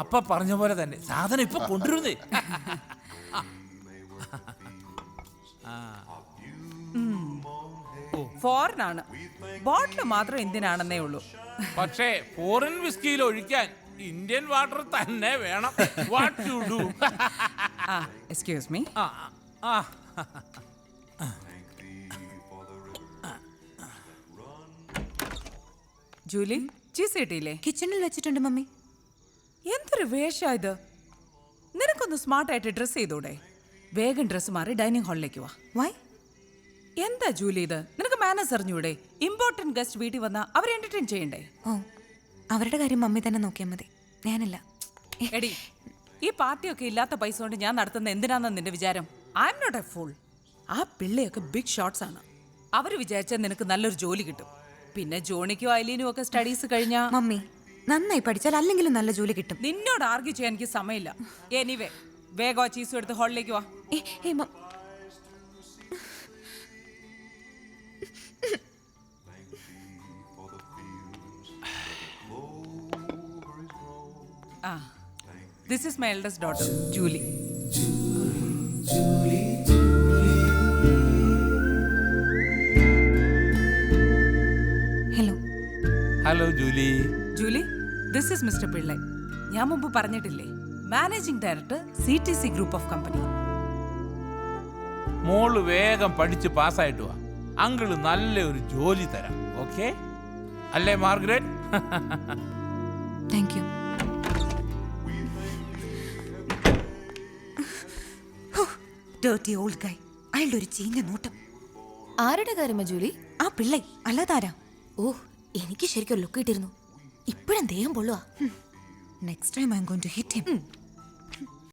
അപ്പ പറഞ്ഞ പോലെ തന്നെ സാധനം ഇപ്പൊ കൊണ്ടുവരുന്നേ. ഫോറിനാണ്, ബോട്ടിൽ മാത്രം ഇന്ത്യനാണെന്നേ ഉള്ളൂ. പക്ഷേ ഫോറിൻ വിസ്കിയിൽ ഒഴിക്കാൻ ഇന്ത്യൻ വാട്ടർ തന്നെ വേണം. What you do? Excuse me. Julie, cheese കിട്ടിയില്ലേ? കിച്ചണിൽ വെച്ചിട്ടുണ്ട് മമ്മി. എന്തൊരു വേഷാ ഇത്! നിനക്കൊന്ന് സ്മാർട്ടായിട്ട് ഡ്രസ് ചെയ്തൂടെ? വേഗം ഡ്രസ് മാറി ഡൈനിങ് ഹാളിലേക്ക് വാ. വൈ? എന്താ ജൂലി ഇത്? നിനക്ക് മാനേഴ്സ് അറിഞ്ഞൂടെ? ഇമ്പോർട്ടന്റ് ഗസ്റ്റ് വീട്ടിൽ വന്നാ അവരെ എന്റർടൈൻ ചെയ്യണ്ടേ? ഓ, അവരുടെ കാര്യം മമ്മി തന്നെ നോക്കിയാൽ മതി, ഞാനല്ല. എടി, ഈ പാർട്ടിയൊക്കെ ഇല്ലാത്ത പൈസ കൊണ്ട് ഞാൻ നടത്തുന്ന എന്തിനാണെന്ന് നിന്റെ വിചാരം? I'm not a fool. ആ പിള്ളയൊക്കെ ബിഗ് ഷോട്ട്സ് ആണ്. അവര് വിചാരിച്ചാൽ നിനക്ക് നല്ലൊരു ജോലി കിട്ടും. പിന്നെ ജോണിക്കും ഐലീനും ഒക്കെ സ്റ്റഡീസ് കഴിഞ്ഞാ മമ്മി നന്നായി പഠിച്ചാൽ അല്ലെങ്കിലും നല്ല ജോലി കിട്ടും. നിന്നോട് ആർഗ്യൂ ചെയ്യാൻ എനിക്ക് സമയമില്ല. എനിവേ, വേഗം ആ ചീസും എടുത്ത് ഹാളിലേക്ക് വാ. This is my eldest daughter, Julie. Hello. Hello Julie. Julie, this is Mr. Pillai. ഞാൻ മുമ്പ് പറഞ്ഞിട്ടില്ലേ, managing director CTC group of company. മോള് വേഗം പഠിച്ച് പാസ്സായിട്ട് വാ. അങ്കിള് നല്ലൊരു ജോലി തരാം. ഓക്കെ അല്ലേ Margaret? Thank you. Dirty old guy. അയാളുടെ ഒരു ചീഞ്ഞ നോട്ടം. ആരുടെ കാര്യമാ ജൂലി? ആ പിള്ളൈ അല്ലാതാരാ? ഓ, എനിക്ക് ശരിക്കും ലുക്ക് കിട്ടിയിരുന്നു. ഇപ്പോഴും ദേഹം പൊള്ളുവാ. Next time I'm going to hit him.